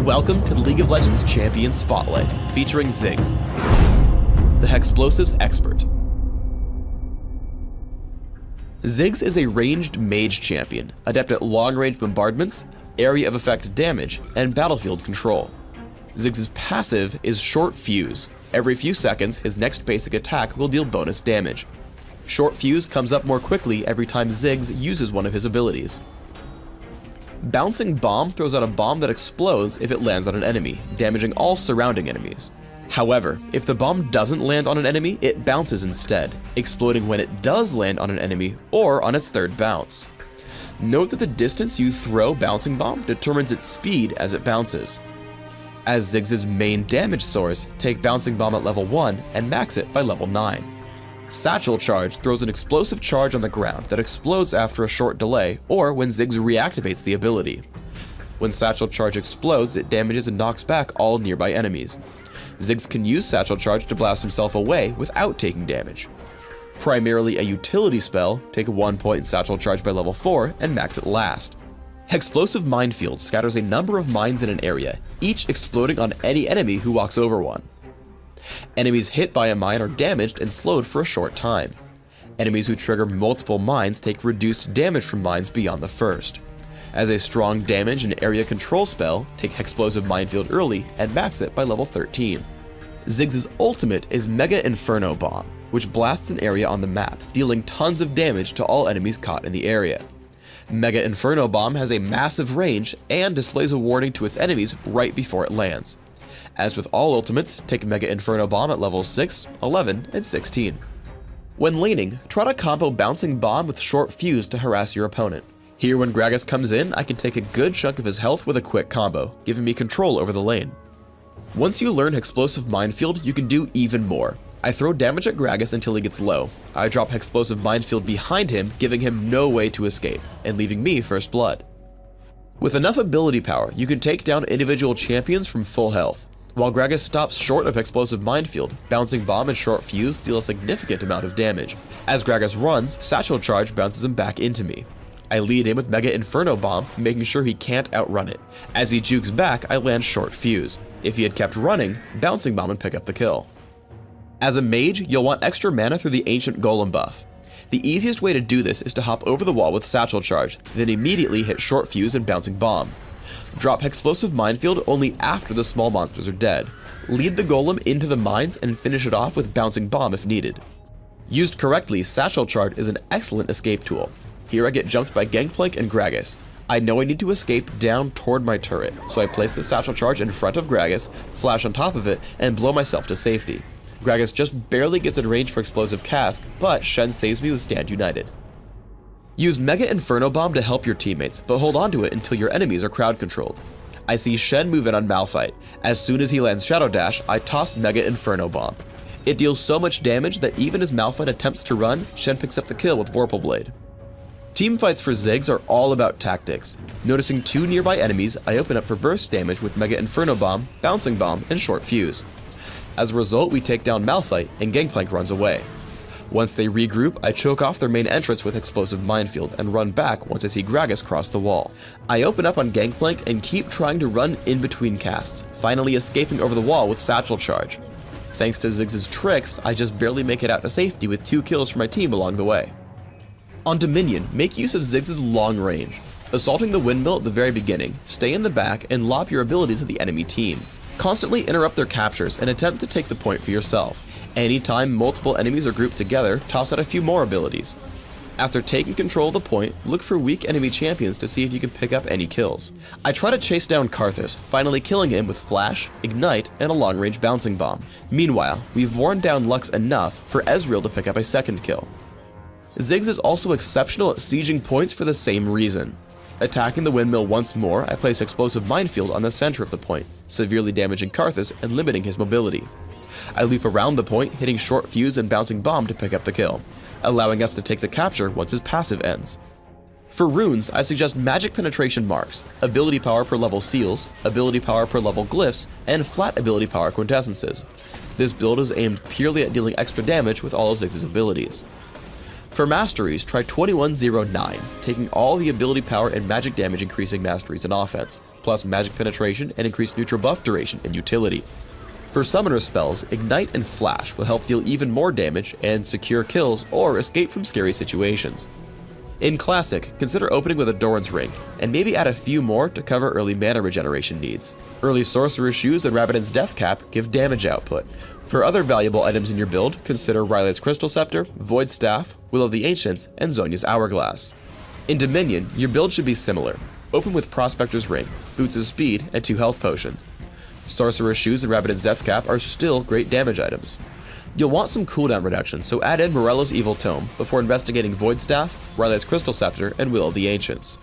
Welcome to the League of Legends Champion Spotlight, featuring Ziggs, the Hexplosives expert. Ziggs is a ranged mage champion, adept at long-range bombardments, area of effect damage, and battlefield control. Ziggs' passive is Short Fuse. Every few seconds, his next basic attack will deal bonus damage. Short Fuse comes up more quickly every time Ziggs uses one of his abilities. Bouncing Bomb throws out a bomb that explodes if it lands on an enemy, damaging all surrounding enemies. However, if the bomb doesn't land on an enemy, it bounces instead, exploding when it does land on an enemy or on its third bounce. Note that the distance you throw Bouncing Bomb determines its speed as it bounces. As Ziggs' main damage source, take Bouncing Bomb at level 1 and max it by level 9. Satchel Charge throws an explosive charge on the ground that explodes after a short delay or when Ziggs reactivates the ability. When Satchel Charge explodes, it damages and knocks back all nearby enemies. Ziggs can use Satchel Charge to blast himself away without taking damage. Primarily a utility spell, take 1 point in Satchel Charge by level 4 and max it last. Hexplosive Minefield scatters a number of mines in an area, each exploding on any enemy who walks over one. Enemies hit by a mine are damaged and slowed for a short time. Enemies who trigger multiple mines take reduced damage from mines beyond the first. As a strong damage and area control spell, take Hexplosive Minefield early and max it by level 13. Ziggs' ultimate is Mega Inferno Bomb, which blasts an area on the map, dealing tons of damage to all enemies caught in the area. Mega Inferno Bomb has a massive range and displays a warning to its enemies right before it lands. As with all ultimates, take Mega Inferno Bomb at levels 6, 11, and 16. When laning, try to combo Bouncing Bomb with Short Fuse to harass your opponent. Here when Gragas comes in, I can take a good chunk of his health with a quick combo, giving me control over the lane. Once you learn Hexplosive Minefield, you can do even more. I throw damage at Gragas until he gets low. I drop Hexplosive Minefield behind him, giving him no way to escape, and leaving me first blood. With enough ability power, you can take down individual champions from full health. While Gragas stops short of Hexplosive Minefield, Bouncing Bomb and Short Fuse deal a significant amount of damage. As Gragas runs, Satchel Charge bounces him back into me. I lead in with Mega Inferno Bomb, making sure he can't outrun it. As he jukes back, I land Short Fuse. If he had kept running, Bouncing Bomb would pick up the kill. As a mage, you'll want extra mana through the Ancient Golem buff. The easiest way to do this is to hop over the wall with Satchel Charge, then immediately hit Short Fuse and Bouncing Bomb. Drop Hexplosive Minefield only after the small monsters are dead. Lead the golem into the mines and finish it off with Bouncing Bomb if needed. Used correctly, Satchel Charge is an excellent escape tool. Here I get jumped by Gangplank and Gragas. I know I need to escape down toward my turret, so I place the Satchel Charge in front of Gragas, flash on top of it, and blow myself to safety. Gragas just barely gets in range for Explosive Cask, but Shen saves me with Stand United. Use Mega Inferno Bomb to help your teammates, but hold on to it until your enemies are crowd controlled. I see Shen move in on Malphite. As soon as he lands Shadow Dash, I toss Mega Inferno Bomb. It deals so much damage that even as Malphite attempts to run, Shen picks up the kill with Vorpal Blade. Teamfights for Ziggs are all about tactics. Noticing 2 nearby enemies, I open up for burst damage with Mega Inferno Bomb, Bouncing Bomb, and Short Fuse. As a result, we take down Malphite, and Gangplank runs away. Once they regroup, I choke off their main entrance with Explosive Minefield and run back once I see Gragas cross the wall. I open up on Gangplank and keep trying to run in between casts, finally escaping over the wall with Satchel Charge. Thanks to Ziggs' tricks, I just barely make it out to safety with 2 kills for my team along the way. On Dominion, make use of Ziggs' long range. Assaulting the windmill at the very beginning, stay in the back and lob your abilities at the enemy team. Constantly interrupt their captures and attempt to take the point for yourself. Anytime multiple enemies are grouped together, toss out a few more abilities. After taking control of the point, look for weak enemy champions to see if you can pick up any kills. I try to chase down Karthus, finally killing him with Flash, Ignite, and a long-range Bouncing Bomb. Meanwhile, we've worn down Lux enough for Ezreal to pick up a second kill. Ziggs is also exceptional at sieging points for the same reason. Attacking the windmill once more, I place Explosive Minefield on the center of the point, severely damaging Karthus and limiting his mobility. I leap around the point, hitting Short Fuse and Bouncing Bomb to pick up the kill, allowing us to take the capture once his passive ends. For runes, I suggest Magic Penetration Marks, ability power per level seals, ability power per level glyphs, and flat ability power quintessences. This build is aimed purely at dealing extra damage with all of Ziggs' abilities. For masteries, try 2109, taking all the ability power and magic damage increasing masteries in offense, plus magic penetration and increased neutral buff duration and utility. For summoner spells, Ignite and Flash will help deal even more damage and secure kills or escape from scary situations. In Classic, consider opening with a Doran's Ring, and maybe add a few more to cover early mana regeneration needs. Early Sorcerer's Shoes and Rabadon's Death Cap give damage output. For other valuable items in your build, consider Riley's Crystal Scepter, Void Staff, Will of the Ancients, and Zhonya's Hourglass. In Dominion, your build should be similar. Open with Prospector's Ring, Boots of Speed, and 2 health potions. Sorcerer's Shoes and Rabadon's Death Cap are still great damage items. You'll want some cooldown reduction, so add in Morello's Evil Tome before investigating Void Staff, Riley's Crystal Scepter, and Will of the Ancients.